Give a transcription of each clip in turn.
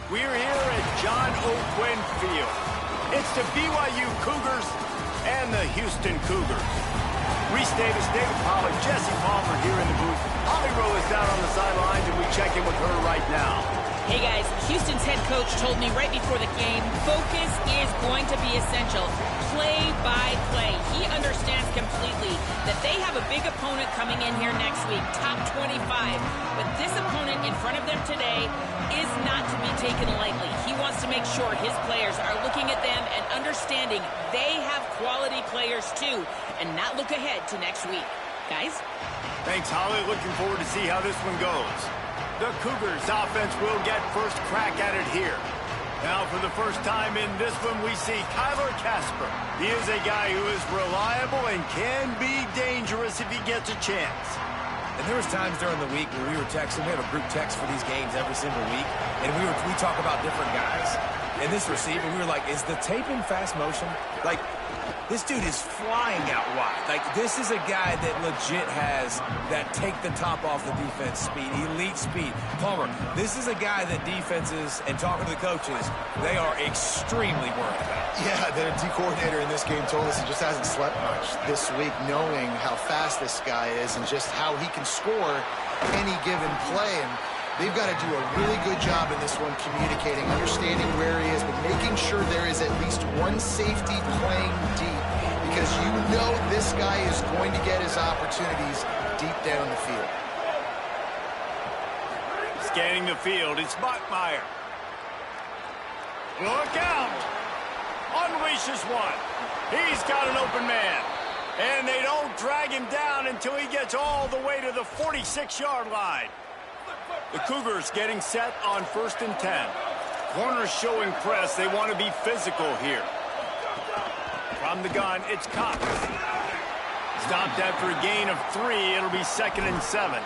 We're here at John O. Quinn Field. It's the BYU Cougars and the Houston Cougars. Reese Davis, David Pollack, Jesse Palmer here in the booth. Holly Rowe is down on the sidelines, and we check in with her right now. Hey guys, Houston's head coach told me right before the game, focus is going to be essential. Play by play. He understands completely that they have a big opponent coming in here next week, top 25. But this opponent in front of them today is not to be taken lightly. He wants to make sure his players are looking at them and understanding they have quality players too, and not look ahead to next week. Guys? Thanks, Holly. Looking forward to see how this one goes. The Cougars offense will get first crack at it here. Now for the first time in this one, we see Kyler Casper. He is a guy who is reliable and can be dangerous if he gets a chance. And there was times during the week when we were texting. We have a group text for these games every single week. And we talk about different guys. And this receiver, we were like, is the tape in fast motion? Like, this dude is flying out wide. Like, this is a guy that legit has that take the top off the defense speed, elite speed. Palmer, this is a guy that defenses, and talking to the coaches, they are extremely worried about. Yeah, the D coordinator in this game told us he just hasn't slept much this week, knowing how fast this guy is and just how he can score any given play. And they've got to do a really good job in this one communicating, understanding where he is, but making sure there is at least one safety playing deep, because you know this guy is going to get his opportunities deep down the field. Scanning the field, it's Bachmeier. Look out! Unleashes one. He's got an open man. And they don't drag him down until he gets all the way to the 46-yard line. The Cougars getting set on 1st and 10. Corners showing press. They want to be physical here. From the gun, it's Cox. Stopped after a gain of 3. It'll be 2nd and 7.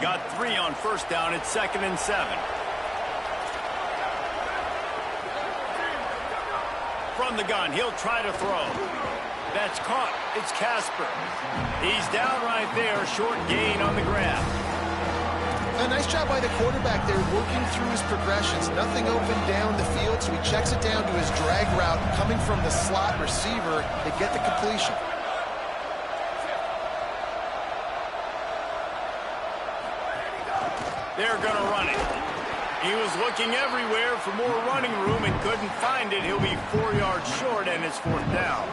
Got 3 on 1st down. It's 2nd and 7. From the gun, he'll try to throw. That's caught. It's Casper. He's down right there. Short gain on the grab. A nice job by the quarterback there, working through his progressions. Nothing open down the field, so he checks it down to his drag route, coming from the slot receiver to get the completion. They're going to run it. He was looking everywhere for more running room and couldn't find it. He'll be 4 yards short, and it's 4th down.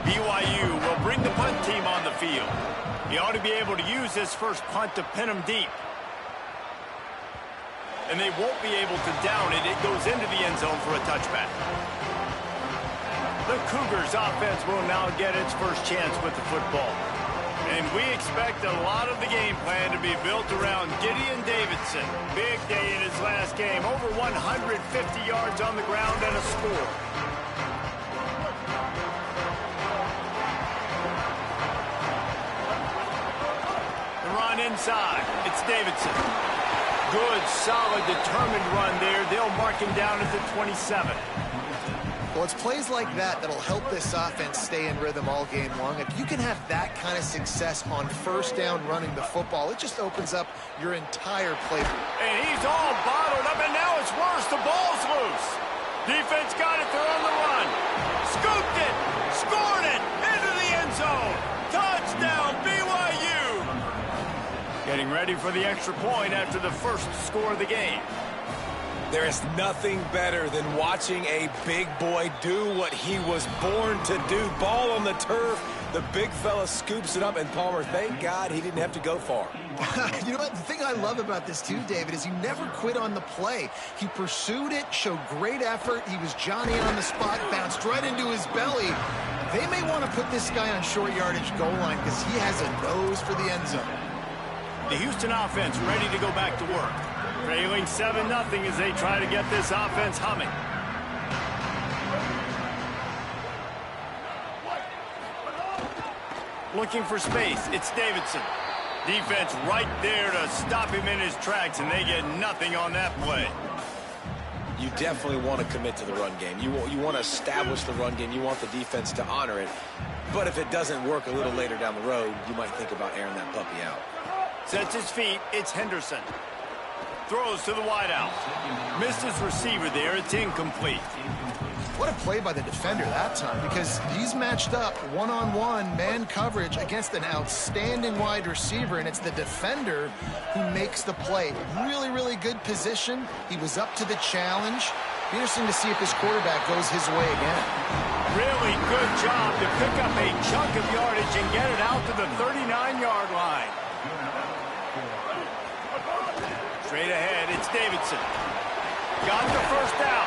BYU will bring the punt team on the field. He ought to be able to use this first punt to pin him deep. And they won't be able to down it. It goes into the end zone for a touchback. The Cougars offense will now get its first chance with the football. And we expect a lot of the game plan to be built around Gideon Davidson. Big day in his last game. Over 150 yards on the ground and a score. The run inside. It's Davidson. Good, solid, determined run there. They'll mark him down at the 27. Well, it's plays like that that'll help this offense stay in rhythm all game long. If you can have that kind of success on 1st down running the football, it just opens up your entire play. And he's all bottled up, and now it's worse. The ball's loose. Defense got it. They're on the run. Scooped it. Scored it. Into the end zone. Touchdown, BYU. Getting ready for the extra point after the first score of the game. There is nothing better than watching a big boy do what he was born to do. Ball on the turf, the big fella scoops it up, and Palmer, thank God he didn't have to go far. You know what? The thing I love about this too, David, is he never quit on the play. He pursued it, showed great effort. He was Johnny on the spot, bounced right into his belly. They may want to put this guy on short yardage goal line because he has a nose for the end zone. The Houston offense ready to go back to work. Trailing 7-0 as they try to get this offense humming. Looking for space. It's Davidson. Defense right there to stop him in his tracks, and they get nothing on that play. You definitely want to commit to the run game. You want to establish the run game. You want the defense to honor it. But if it doesn't work a little later down the road, you might think about airing that puppy out. Sets his feet. It's Henderson. throws to the wideout. Missed his receiver there. It's incomplete. What a play by the defender that time, because he's matched up one-on-one man coverage against an outstanding wide receiver, and it's the defender who makes the play. Really, really good position. He was up to the challenge. Be interesting to see if his quarterback goes his way again. Really good job to pick up a chunk of yardage and get it out to the 39-yard line. Straight ahead, it's Davidson. Got the first down.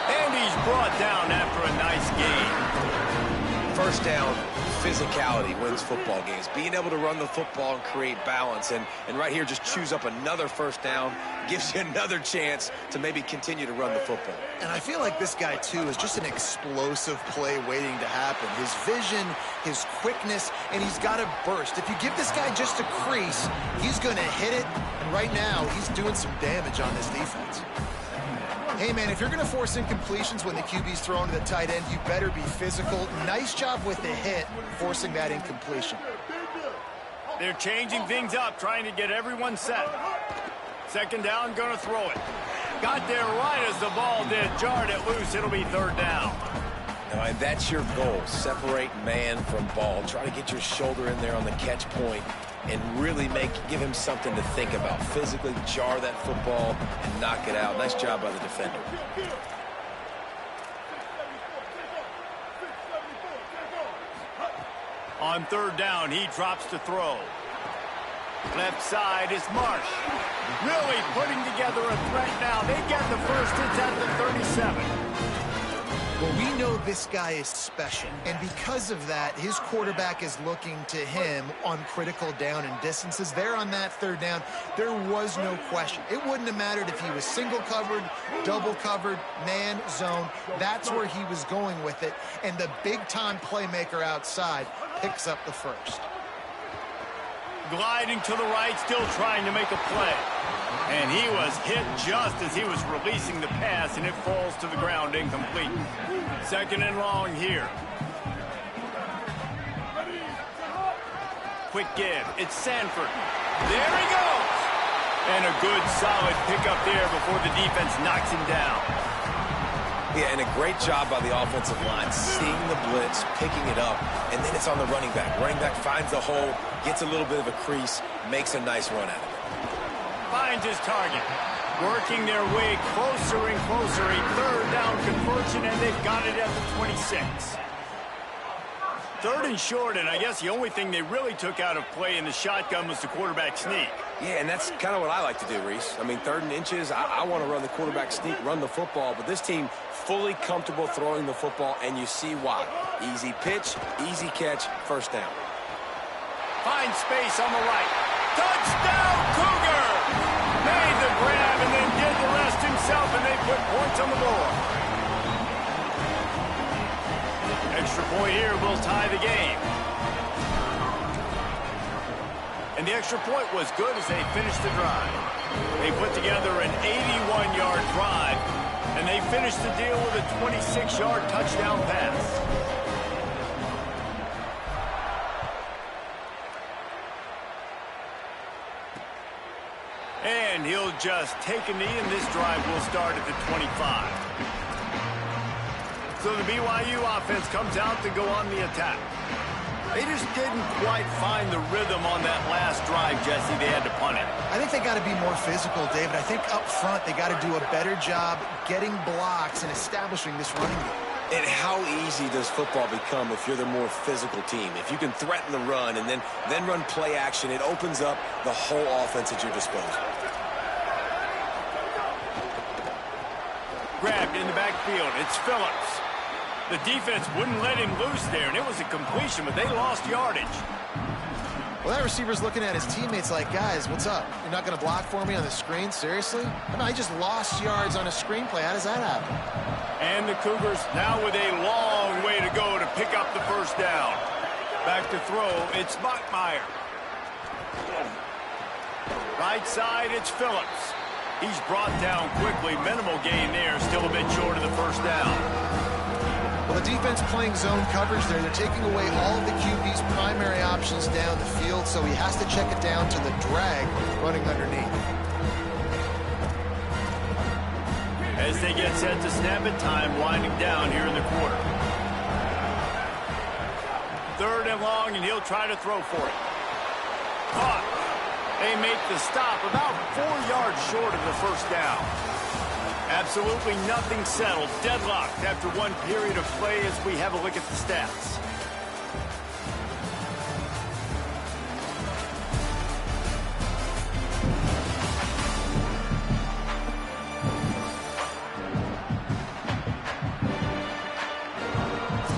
And he's brought down after a nice gain. First down, physicality wins football games. Being able to run the football and create balance. And right here, just choose up another first down. Gives you another chance to maybe continue to run the football. And I feel like this guy, too, is just an explosive play waiting to happen. His vision, his quickness, and he's got a burst. If you give this guy just a crease, he's going to hit it. And right now, he's doing some damage on this defense. Hey, man, if you're going to force incompletions when the QB's thrown to the tight end, you better be physical. Nice job with the hit, forcing that incompletion. They're changing things up, trying to get everyone set. Second down, going to throw it. Got there right as the ball did. Jarred it loose. It'll be third down. Now, and that's your goal. Separate man from ball. Try to get your shoulder in there on the catch point and really give him something to think about. Physically jar that football and knock it out. Nice job by the defender. On third down, he drops to throw. Left side is Marsh. Really putting together a threat now. They get the first. It's at the 37. Well, we know this guy is special, and because of that, his quarterback is looking to him on critical down and distances. There on that third down, there was no question. It wouldn't have mattered if he was single covered, double covered, man, zone. That's where he was going with it, and the big-time playmaker outside picks up the first. Gliding to the right, still trying to make a play. And he was hit just as he was releasing the pass, and it falls to the ground incomplete. Second and long here. Quick give. It's Sanford. There he goes. And a good, solid pickup there before the defense knocks him down. Yeah, and a great job by the offensive line, seeing the blitz, picking it up, and then it's on the running back. Running back finds the hole, gets a little bit of a crease, makes a nice run out of it. Finds his target. Working their way closer and closer. A third down conversion, and they've got it at the 26. Third and short, and I guess the only thing they really took out of play in the shotgun was the quarterback sneak. Yeah, and that's kind of what I like to do, Reese. I mean, third and inches, I want to run the quarterback sneak, run the football, but this team fully comfortable throwing the football, and you see why. Easy pitch, easy catch, first down. Finds space on the right. Touchdown, Cougar! Made the grab and then did the rest himself, and they put points on the board. Extra point here will tie the game. And the extra point was good as they finished the drive. They put together an 81-yard drive, and they finished the deal with a 26-yard touchdown pass. And he'll just take a knee, and this drive will start at the 25. So the BYU offense comes out to go on the attack. They just didn't quite find the rhythm on that last drive, Jesse. They had to punt it. I think they got to be more physical, David. I think up front they got to do a better job getting blocks and establishing this running game. And how easy does football become if you're the more physical team? If you can threaten the run and then run play action, it opens up the whole offense at your disposal. Grabbed in the backfield. It's Phillips. The defense wouldn't let him loose there, and it was a completion, but they lost yardage. Well, that receiver's looking at his teammates like, guys, what's up? You're not going to block for me on the screen? Seriously? I mean, I just lost yards on a screenplay. How does that happen? And the Cougars now with a long way to go to pick up the first down. Back to throw, it's Bachmeier. Right side, it's Phillips. He's brought down quickly. Minimal gain there, still a bit short of the first down. Well, the defense playing zone coverage there. They're taking away all of the QB's primary options down the field, so he has to check it down to the drag running underneath. As they get set to snap it, time winding down here in the quarter. 3rd and long, and he'll try to throw for it. Caught. They make the stop about 4 yards short of the first down. Absolutely nothing settled. Deadlocked after one period of play as we have a look at the stats.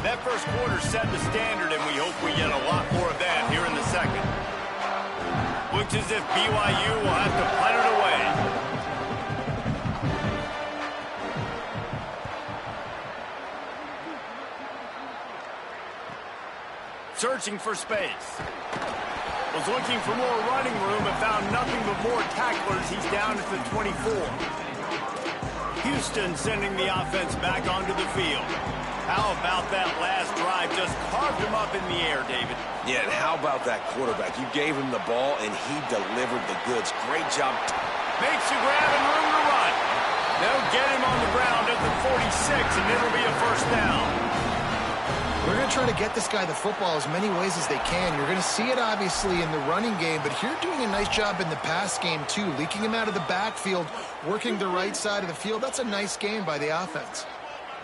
That first quarter set the standard, and we hope we get a lot more of that here in the second. Looks as if BYU will have to punt it away. Searching for space. Was looking for more running room, but found nothing but more tacklers. He's down at the 24. Houston sending the offense back onto the field. How about that last drive? Just carved him up in the air, David. Yeah, and how about that quarterback? You gave him the ball, and he delivered the goods. Great job. Makes the grab and room to run. They'll get him on the ground at the 46, and it'll be a first down. We're going to try to get this guy the football as many ways as they can. You're going to see it, obviously, in the running game, but here doing a nice job in the pass game, too. Leaking him out of the backfield, working the right side of the field. That's a nice game by the offense.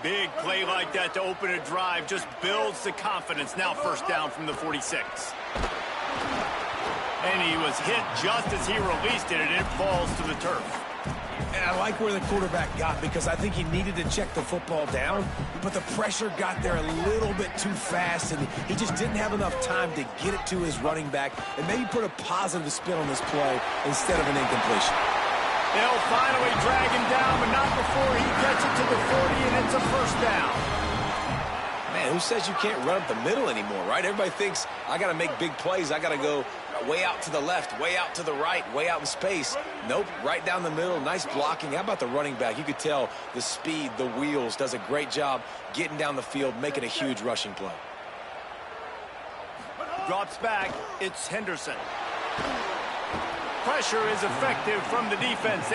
Big play like that to open a drive just builds the confidence. Now first down from the 46. And he was hit just as he released it, and it falls to the turf. And I like where the quarterback got, because I think he needed to check the football down, but the pressure got there a little bit too fast, and he just didn't have enough time to get it to his running back and maybe put a positive spin on this play instead of an incompletion. They'll finally drag him down, but not before he gets it to the 40, and it's a first down. Man, who says you can't run up the middle anymore, right? Everybody thinks, I got to make big plays. I got to go way out to the left, way out to the right, way out in space. Nope, right down the middle, nice blocking. How about the running back? You could tell the speed, the wheels, does a great job getting down the field, making a huge rushing play. Drops back, it's Henderson. Pressure is effective from the defense.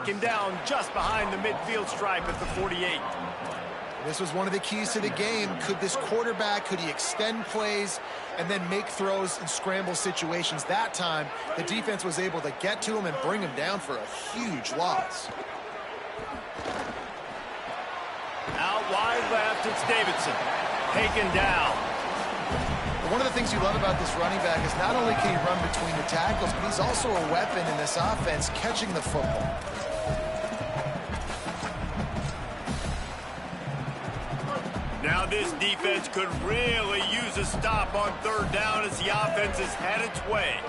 Him down just behind the midfield stripe at the 48. This was one of the keys to the game. Could this quarterback, could he extend plays and then make throws in scramble situations? That time, the defense was able to get to him and bring him down for a huge loss. Out wide left, it's Davidson. Taken down. One of the things you love about this running back is not only can he run between the tackles, but he's also a weapon in this offense, catching the football. Now this defense could really use a stop on third down as the offense has had its way.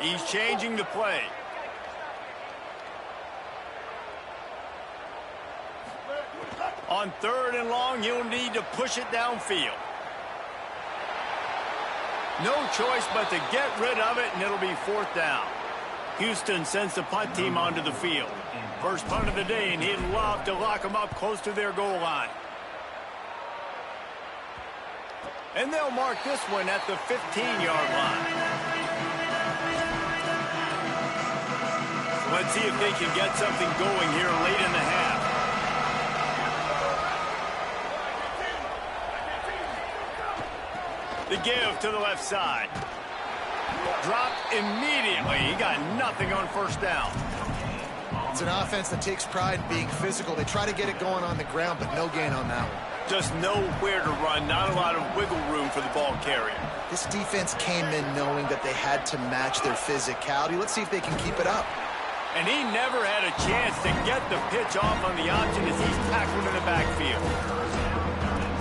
He's changing the play. On third and long, he'll need to push it downfield. No choice but to get rid of it, and it'll be fourth down. Houston sends the punt team onto the field. First punt of the day, and he'd love to lock them up close to their goal line. And they'll mark this one at the 15-yard line. Let's see if they can get something going here late in the half. The give to the left side. Dropped immediately. He got nothing on first down. It's an offense that takes pride in being physical. They try to get it going on the ground, but no gain on that one. Just nowhere to run. Not a lot of wiggle room for the ball carrier. This defense came in knowing that they had to match their physicality. Let's see if they can keep it up. And he never had a chance to get the pitch off on the option as he's tackled in the backfield.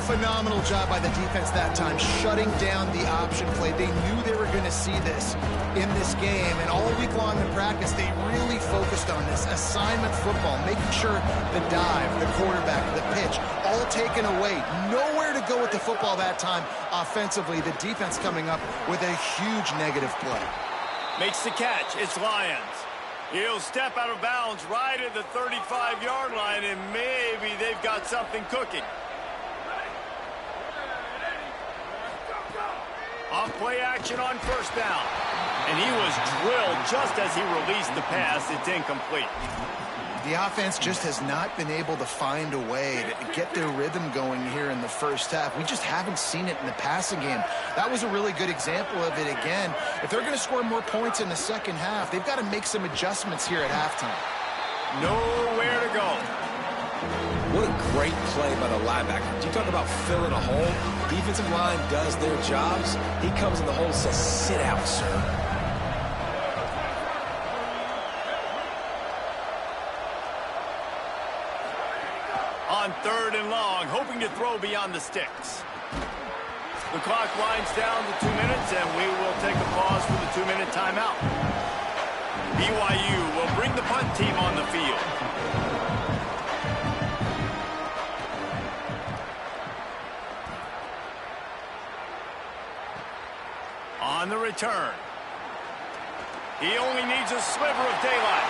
Phenomenal job by the defense that time, shutting down the option play. They knew they were going to see this in this game, and all week long in practice, they really focused on this assignment football, making sure the dive, the quarterback, the pitch, all taken away. Nowhere to go with the football that time offensively. The defense coming up with a huge negative play. Makes the catch. It's Lyons. He'll step out of bounds right at the 35-yard line, and maybe they've got something cooking. Off play action on first down. And he was drilled just as he released the pass. It's incomplete. The offense just has not been able to find a way to get their rhythm going here in the first half. We just haven't seen it in the passing game. That was a really good example of it again. If they're going to score more points in the second half, they've got to make some adjustments here at halftime. Nowhere to go. What a great play by the linebacker. You talk about filling a hole. Defensive line does their jobs. He comes in the hole and says, sit out, sir. On 3rd and long, hoping to throw beyond the sticks. The clock winds down to 2 minutes, and we will take a pause for the 2-minute timeout. BYU will bring the punt team on the field. On the return. He only needs a sliver of daylight.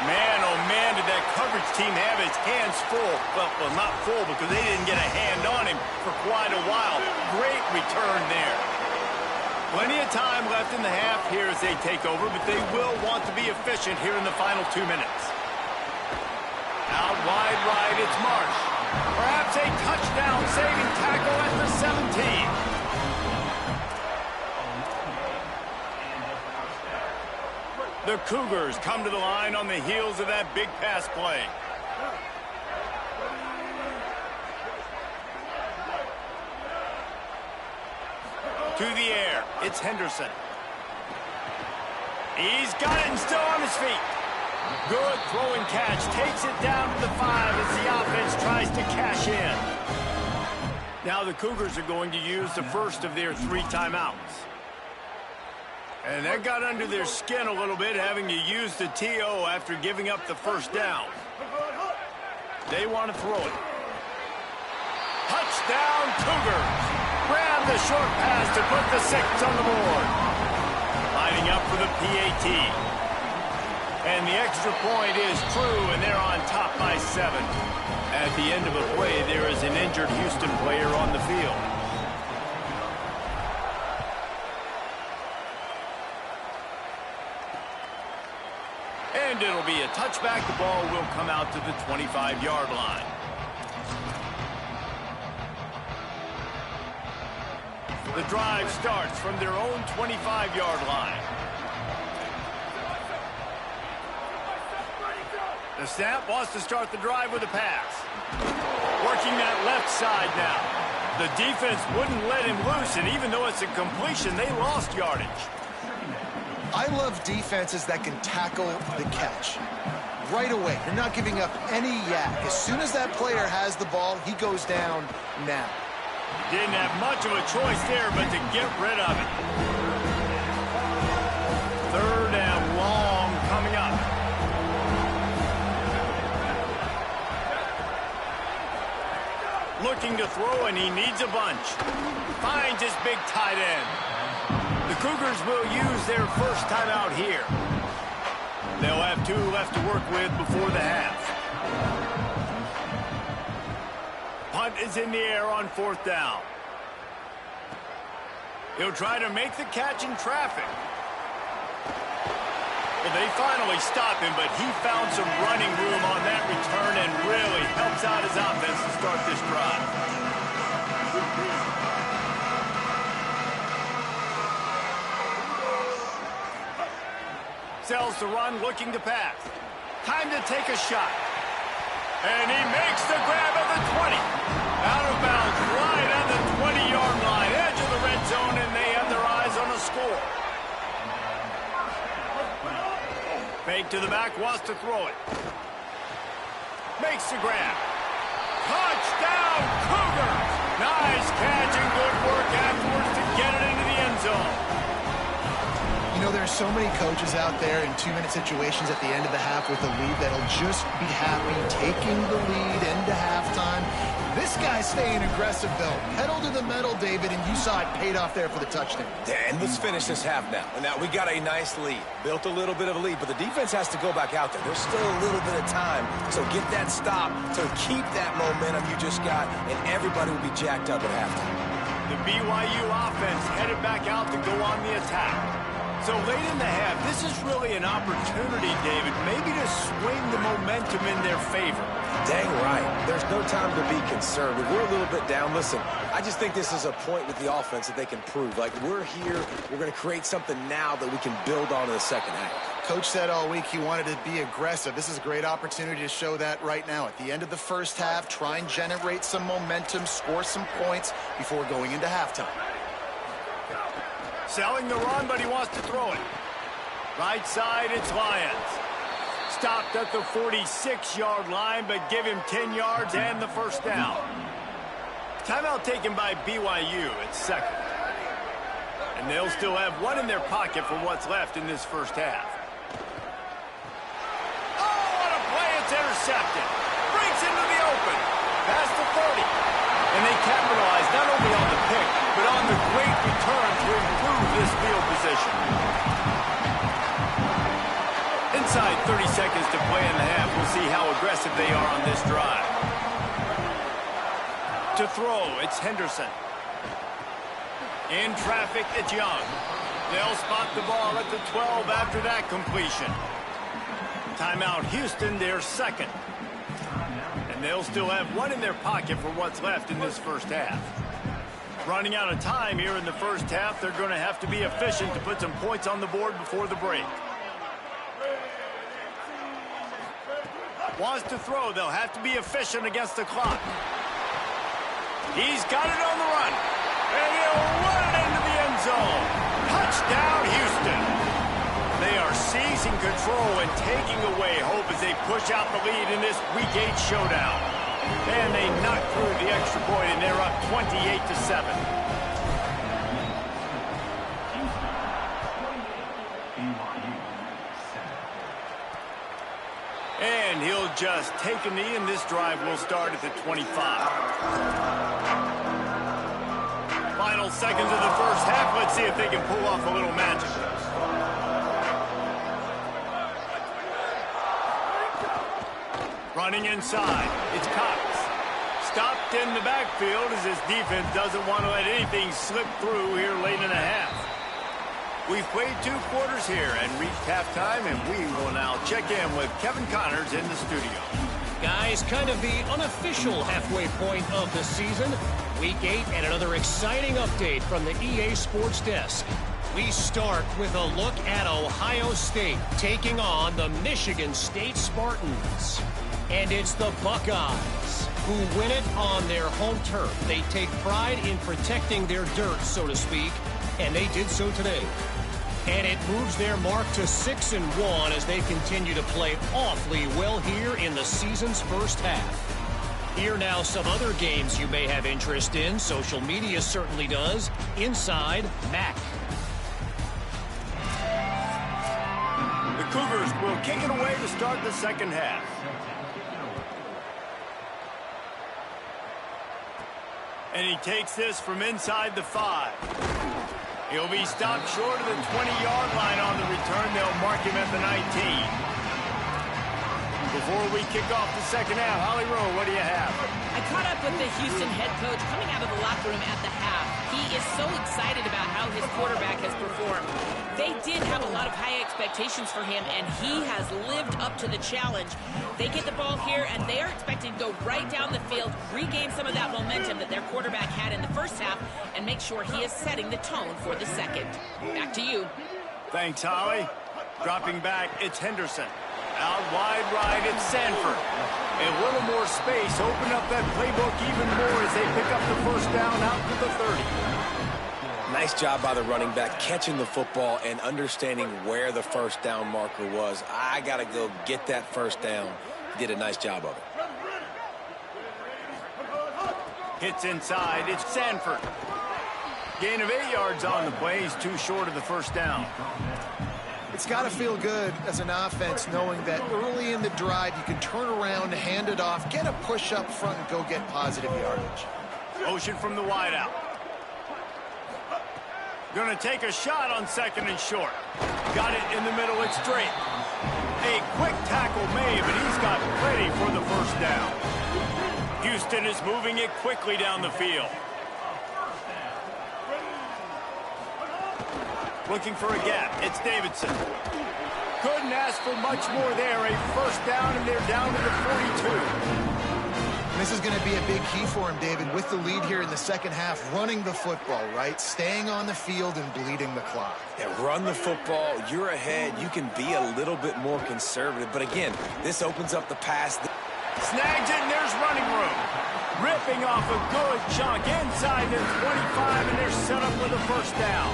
Man, oh man, did that coverage team have his hands full. Well, not full because they didn't get a hand on him for quite a while. Great return there. Plenty of time left in the half here as they take over, but they will want to be efficient here in the final 2 minutes. Out wide right, it's Marsh. Perhaps a touchdown-saving tackle at the 17. The Cougars come to the line on the heels of that big pass play. To the air, it's Henderson. He's got it and still on his feet. Good throw and catch, takes it down to the 5 as the offense tries to cash in. Now the Cougars are going to use the first of their 3 timeouts. And that got under their skin a little bit, having to use the TO after giving up the first down. They want to throw it. Touchdown, Cougars. Grab the short pass to put the 6 on the board. Lining up for the PAT. And the extra point is true, and they're on top by 7. At the end of a play, there is an injured Houston player on the field. And it'll be a touchback. The ball will come out to the 25-yard line. The drive starts from their own 25-yard line. The snap wants to start the drive with a pass. Working that left side now. The defense wouldn't let him loose, and even though it's a completion, they lost yardage. I love defenses that can tackle the catch. Right away, you're not giving up any yak. As soon as that player has the ball, he goes down now. Didn't have much of a choice there, but to get rid of it. 3rd and long coming up. Looking to throw, and he needs a bunch. Finds his big tight end. The Cougars will use their first timeout here. They'll have 2 left to work with before the half. Punt is in the air on 4th down. He'll try to make the catch in traffic. Well, they finally stop him, but he found some running room on that return and really helps out his offense to start this drive. Sells the run, looking to pass. Time to take a shot. And he makes the grab at the 20. Out of bounds, right at the 20-yard line. Edge of the red zone, and they have their eyes on a score. Fake to the back, wants to throw it. Makes the grab. Touchdown, Cougars! Nice catch and good work afterwards to get it into the end zone. You know, there's so many coaches out there in 2-minute situations at the end of the half with a lead that'll just be happy taking the lead into halftime. This guy's staying aggressive, though. Pedal to the metal, David, and you saw it paid off there for the touchdown. Yeah, and let's finish this half now. Now, we got a nice lead. Built a little bit of a lead, but the defense has to go back out there. There's still a little bit of time. So get that stop to keep that momentum you just got, and everybody will be jacked up at halftime. The BYU offense headed back out to go on the attack. So late in the half, this is really an opportunity, David, maybe to swing the momentum in their favor. Dang right. There's no time to be conservative. We're a little bit down. Listen, I just think this is a point with the offense that they can prove. Like, we're here. We're going to create something now that we can build on in the second half. Coach said all week he wanted to be aggressive. This is a great opportunity to show that right now. At the end of the first half, try and generate some momentum, score some points before going into halftime. Selling the run, but he wants to throw it. Right side, it's Lyons. Stopped at the 46-yard line, but give him 10 yards and the first down. Timeout taken by BYU at second. And they'll still have one in their pocket for what's left in this first half. Oh, what a play. It's intercepted. Breaks into the open. Past the 30. And they capitalize not only on the pick, but on the great return to improve this field position. Inside 30 seconds to play in the half. We'll see how aggressive they are on this drive. To throw, it's Henderson. In traffic, it's Young. They'll spot the ball at the 12 after that completion. Timeout Houston, their second. And they'll still have one in their pocket for what's left in this first half. Running out of time here in the first half, they're going to have to be efficient to put some points on the board before the break. Wants to throw, they'll have to be efficient against the clock. He's got it on the run. And he'll run it into the end zone. Touchdown, Houston. They are seizing control and taking away hope as they push out the lead in this Week 8 showdown. And they knock through the extra point, and they're up 28-7. And he'll just take a knee, and this drive will start at the 25. Final seconds of the first half. Let's see if they can pull off a little magic. Running inside, it's Cox. Stopped in the backfield as his defense doesn't want to let anything slip through here late in the half. We've played 2 quarters here and reached halftime, and we will now check in with Kevin Connors in the studio. Guys, kind of the unofficial halfway point of the season. Week 8 and another exciting update from the EA Sports Desk. We start with a look at Ohio State taking on the Michigan State Spartans. And it's the Buckeyes who win it on their home turf. They take pride in protecting their dirt, so to speak, and they did so today. And it moves their mark to 6-1 as they continue to play awfully well here in the season's first half. Here now some other games you may have interest in. Social media certainly does. Inside, Mac. The Cougars will kick it away to start the second half. And he takes this from inside the 5. He'll be stopped short of the 20-yard line on the return. They'll mark him at the 19. Before we kick off the second half, Holly Rowe, what do you have? I caught up with the Houston head coach coming out of the locker room at the half. He is so excited about how his quarterback has performed. They did have a lot of high expectations for him, and he has lived up to the challenge. They get the ball here, and they are expected to go right down the field, regain some of that momentum that their quarterback had in the first half, and make sure he is setting the tone for the second. Back to you. Thanks, Holly. Dropping back, it's Henderson. Out wide right, it's Sanford. A little more space, open up that playbook even more as they pick up the first down out to the 30. Nice job by the running back, catching the football and understanding where the first down marker was. I got to go get that first down. He did a nice job of it. Hits inside, it's Sanford. Gain of 8 yards on the play. He's too short of the first down. It's got to feel good as an offense knowing that early in the drive you can turn around, hand it off, get a push up front, and go get positive yardage. Motion from the wideout. Going to take a shot on second and short. Got it in the middle, it's straight. A quick tackle made, but he's got plenty for the first down. Houston is moving it quickly down the field. Looking for a gap. It's Davidson. Couldn't ask for much more there. A first down, and they're down to the 42. This is going to be a big key for him, David, with the lead here in the second half, running the football, right? Staying on the field and bleeding the clock. Yeah, run the football. You're ahead. You can be a little bit more conservative. But again, this opens up the pass. Snags it, and there's running room. Ripping off a good chunk inside the 25, and they're set up with a first down.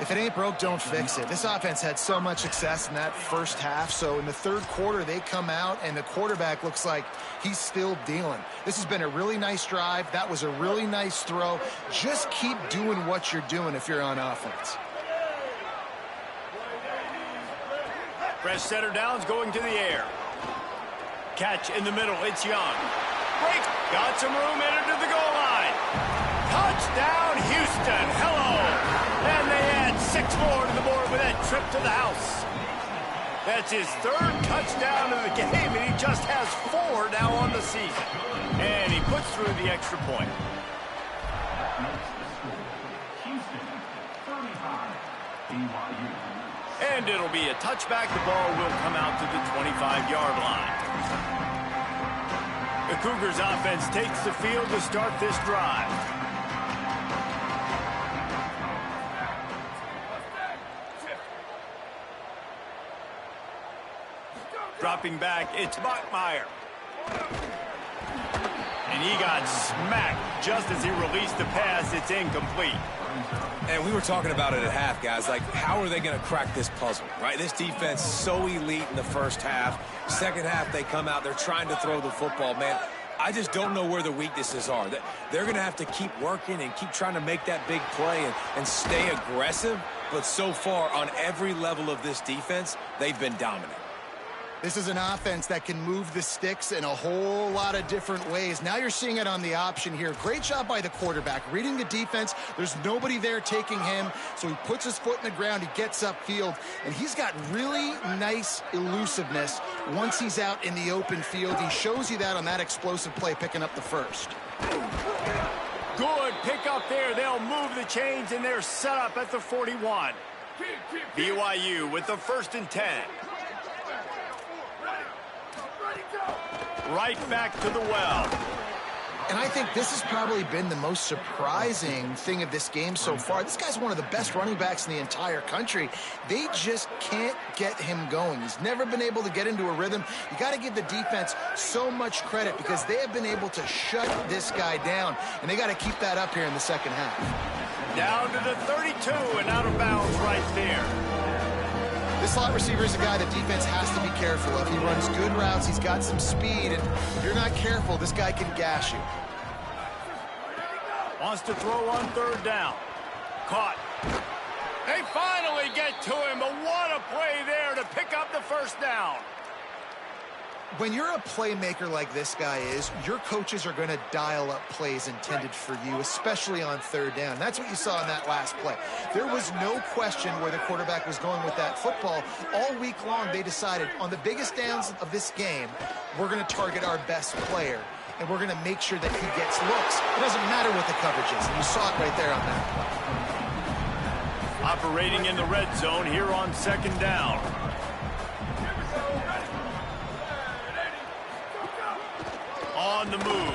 If it ain't broke, don't fix it. This offense had so much success in that first half, so in the third quarter, they come out, and the quarterback looks like he's still dealing. This has been a really nice drive. That was a really nice throw. Just keep doing what you're doing if you're on offense. Fresh center downs going to the air. Catch in the middle. It's Young. Break. Got some room, entered to the goal line. Touchdown, Houston. Hello. And they add 6 more to the board with that trip to the house. That's his third touchdown of the game, and he just has 4 now on the season. And he puts through the extra point. And it'll be a touchback. The ball will come out to the 25-yard line. The Cougars offense takes the field to start this drive. Dropping back, it's Bachmeier. And he got smacked just as he released the pass. It's incomplete. And we were talking about it at half, guys. Like, how are they going to crack this puzzle, right? This defense so elite in the first half. Second half, they come out. They're trying to throw the football, man. I just don't know where the weaknesses are. They're going to have to keep working and keep trying to make that big play and stay aggressive. But so far, on every level of this defense, they've been dominant. This is an offense that can move the sticks in a whole lot of different ways. Now you're seeing it on the option here. Great job by the quarterback. Reading the defense, there's nobody there taking him, so he puts his foot in the ground, he gets upfield, and he's got really nice elusiveness once he's out in the open field. He shows you that on that explosive play, picking up the first. Good pick up there. They'll move the chains, and they're set up at the 41. BYU with the 1st and 10. Right back to the well. And I think this has probably been the most surprising thing of this game so far. This guy's one of the best running backs in the entire country. They just can't get him going. He's never been able to get into a rhythm. You got to give the defense so much credit because they have been able to shut this guy down, and they got to keep that up here in the second half. Down to the 32 and out of bounds right there. This slot receiver is a guy the defense has to be careful of. He runs good routes. He's got some speed, and if you're not careful, this guy can gash you. Wants to throw on 3rd down. Caught. They finally get to him, but what a play there to pick up the 1st down. When you're a playmaker like this guy is, your coaches are going to dial up plays intended for you, especially on 3rd down. That's what you saw in that last play. There was no question where the quarterback was going with that football. All week long, they decided on the biggest downs of this game, we're going to target our best player, and we're going to make sure that he gets looks. It doesn't matter what the coverage is. And you saw it right there on that play. Operating in the red zone here on 2nd down. On the move.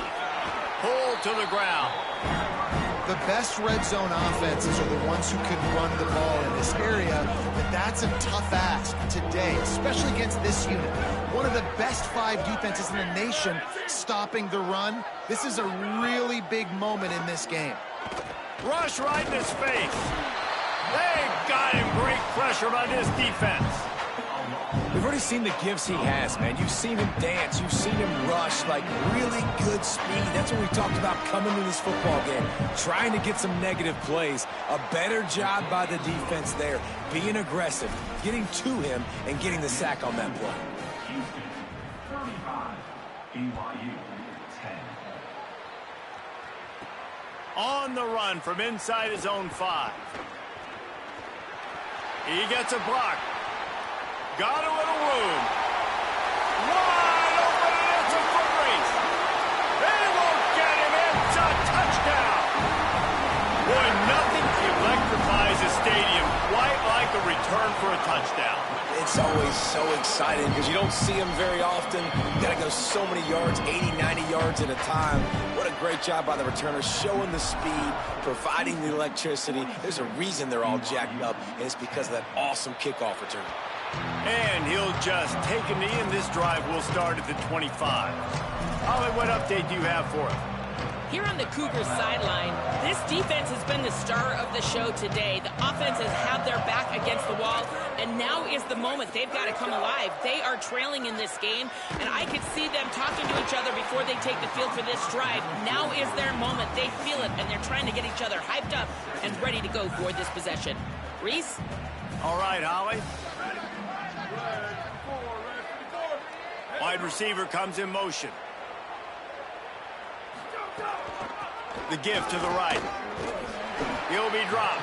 Pulled to the ground. The best red zone offenses are the ones who can run the ball in this area, but that's a tough ask today, especially against this unit. One of the best 5 defenses in the nation stopping the run. This is a really big moment in this game. Rush right in his face. They got him. Great pressure by this defense. We've already seen the gifts he has, man. You've seen him dance. You've seen him rush, like really good speed. That's what we talked about coming to this football game, trying to get some negative plays. A better job by the defense there, being aggressive, getting to him, and getting the sack on that play. Houston, 35, BYU, 10. On the run from inside his own 5. He gets a block. Got a little room. Wide open, and it's a foot race. They won't get him. It's a touchdown. Boy, nothing electrifies a stadium make a return for a touchdown. It's always so exciting because you don't see them very often. You got to go so many yards, 80, 90 yards at a time. What a great job by the returner, showing the speed, providing the electricity. There's a reason they're all jacked up, and it's because of that awesome kickoff return. And he'll just take a knee, and this drive will start at the 25. Holly, what update do you have for us? Here on the Cougars sideline, this defense has been the star of the show today. The offense has had their back against the wall, and now is the moment. They've got to come alive. They are trailing in this game, and I could see them talking to each other before they take the field for this drive. Now is their moment. They feel it, and they're trying to get each other hyped up and ready to go for this possession. Reese? All right, Holly. Wide receiver comes in motion. The give to the right. He'll be dropped.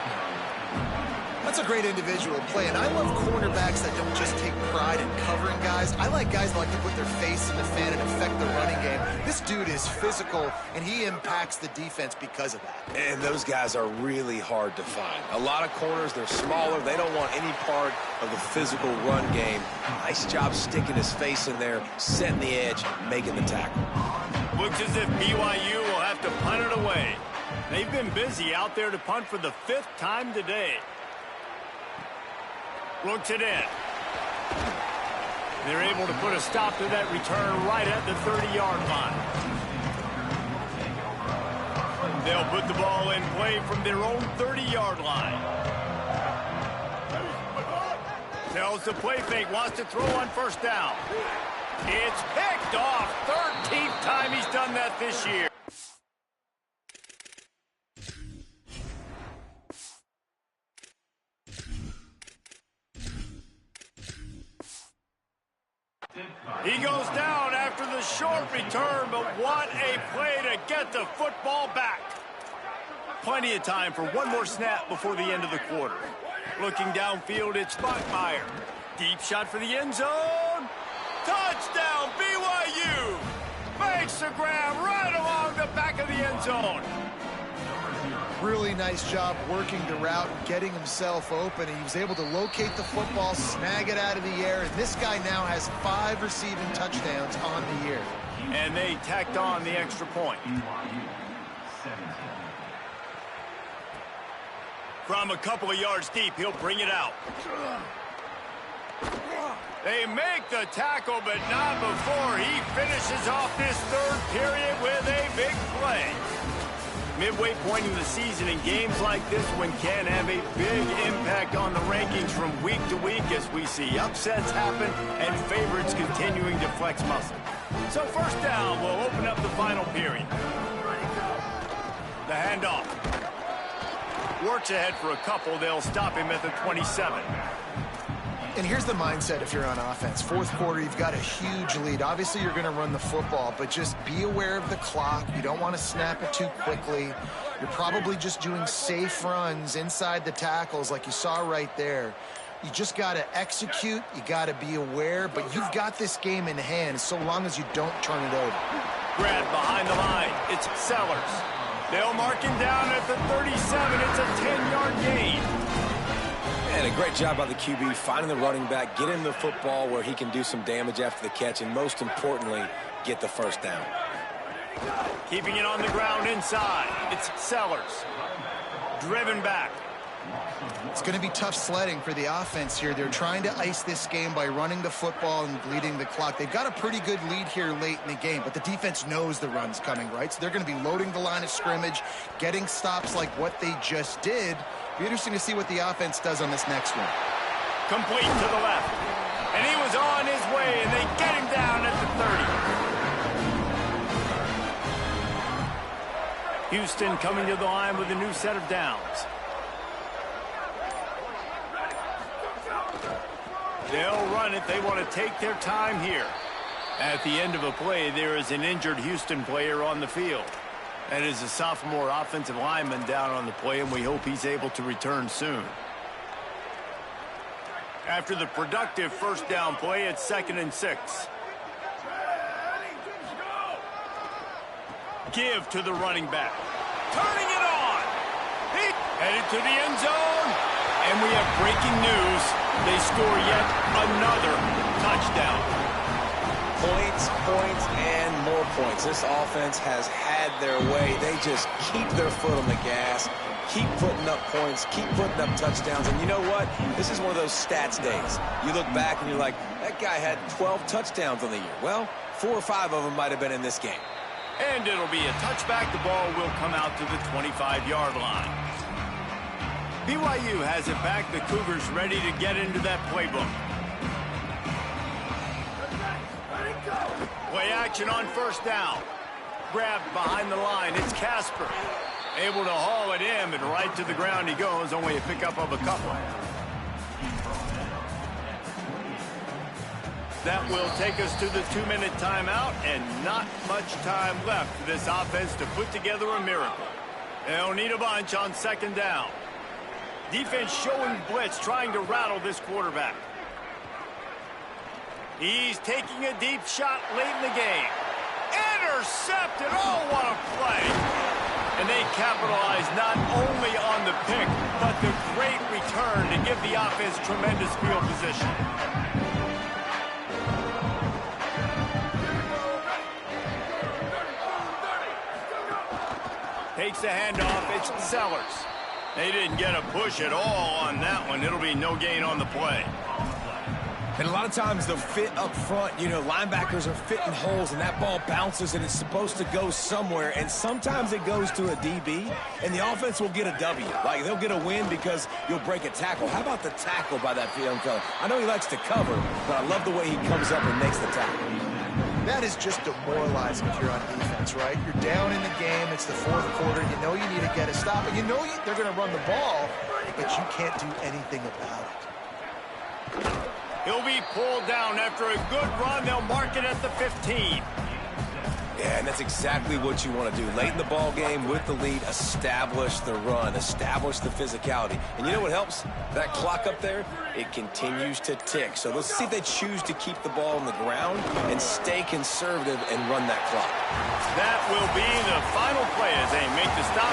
That's a great individual play, and I love cornerbacks that don't just take pride in covering guys. I like guys that like to put their face in the fan and affect the running game. This dude is physical, and he impacts the defense because of that. And those guys are really hard to find. A lot of corners, they're smaller. They don't want any part of the physical run game. Nice job sticking his face in there, setting the edge, making the tackle. Looks as if BYU will have to punt it away. They've been busy out there to punt for the 5th time today. Looks it in. They're able to put a stop to that return right at the 30-yard line. They'll put the ball in play from their own 30-yard line. Tells the play fake, wants to throw on first down. It's picked off. 13th time he's done that this year. He goes down after the short return, but what a play to get the football back. Plenty of time for one more snap before the end of the quarter. Looking downfield, it's Bachmeier. Deep shot for the end zone. Touchdown, BYU! Makes the grab right along the back of the end zone. Really nice job working the route and getting himself open. He was able to locate the football, snag it out of the air, and this guy now has 5 receiving touchdowns on the year. And they tacked on the extra point. From a couple of yards deep, he'll bring it out. They make the tackle, but not before he finishes off this 3rd period with a big play. Midway point in the season, in games like this one can have a big impact on the rankings from week to week as we see upsets happen and favorites continuing to flex muscle. So first down will open up the final period. The handoff. Works ahead for a couple. They'll stop him at the 27. And here's the mindset if you're on offense. 4th quarter, you've got a huge lead. Obviously, you're going to run the football, but just be aware of the clock. You don't want to snap it too quickly. You're probably just doing safe runs inside the tackles like you saw right there. You just got to execute. You got to be aware, but you've got this game in hand so long as you don't turn it over. Grab behind the line. It's Sellers. They'll mark him down at the 37. It's a 10-yard gain. And a great job by the QB finding the running back, getting the football where he can do some damage after the catch, and most importantly, get the first down. Keeping it on the ground inside. It's Sellers. Driven back. It's going to be tough sledding for the offense here. They're trying to ice this game by running the football and bleeding the clock. They've got a pretty good lead here late in the game, but the defense knows the run's coming, right? So they're going to be loading the line of scrimmage, getting stops like what they just did. Be interesting to see what the offense does on this next one. Complete to the left. And he was on his way, and they get him down at the 30. Houston coming to the line with a new set of downs. They'll run it. They want to take their time here. At the end of a play, there is an injured Houston player on the field. That is a sophomore offensive lineman down on the play, and we hope he's able to return soon. After the productive first down play, it's 2nd and 6. Give to the running back. Turning it on. He headed to the end zone. And we have breaking news. They score yet another touchdown. Points, points, and more points. This offense has had their way. They just keep their foot on the gas, keep putting up points, keep putting up touchdowns. And you know what? This is one of those stats days. You look back and you're like, that guy had 12 touchdowns on the year. Well, 4 or 5 of them might have been in this game. And it'll be a touchback. The ball will come out to the 25-yard line. BYU has it back. The Cougars ready to get into that playbook. Play action on first down. Grabbed behind the line. It's Casper. Able to haul it in, and right to the ground he goes. Only a pickup of a couple. That will take us to the 2-minute timeout, and not much time left for this offense to put together a miracle. They'll need a bunch on second down. Defense showing blitz, trying to rattle this quarterback. He's taking a deep shot late in the game. Intercepted. Oh, what a play. And they capitalize not only on the pick, but the great return to give the offense tremendous field position. Takes the handoff. It's Sellers. They didn't get a push at all on that one. It'll be no gain on the play. And a lot of times they'll fit up front. You know, linebackers are fitting holes, and that ball bounces, and it's supposed to go somewhere. And sometimes it goes to a DB, and the offense will get a W. Like, they'll get a win because you'll break a tackle. How about the tackle by that young fella? I know he likes to cover, but I love the way he comes up and makes the tackle. That is just demoralizing if you're on defense, right? You're down in the game. It's the fourth quarter. You know you need to get a stop, and you know they're going to run the ball, but you can't do anything about it. He'll be pulled down after a good run. They'll mark it at the 15. Yeah, and that's exactly what you want to do. Late in the ball game with the lead, establish the run, establish the physicality. And you know what helps? That clock up there, it continues to tick. So let's see if they choose to keep the ball on the ground and stay conservative and run that clock. That will be the final play as they make the stop.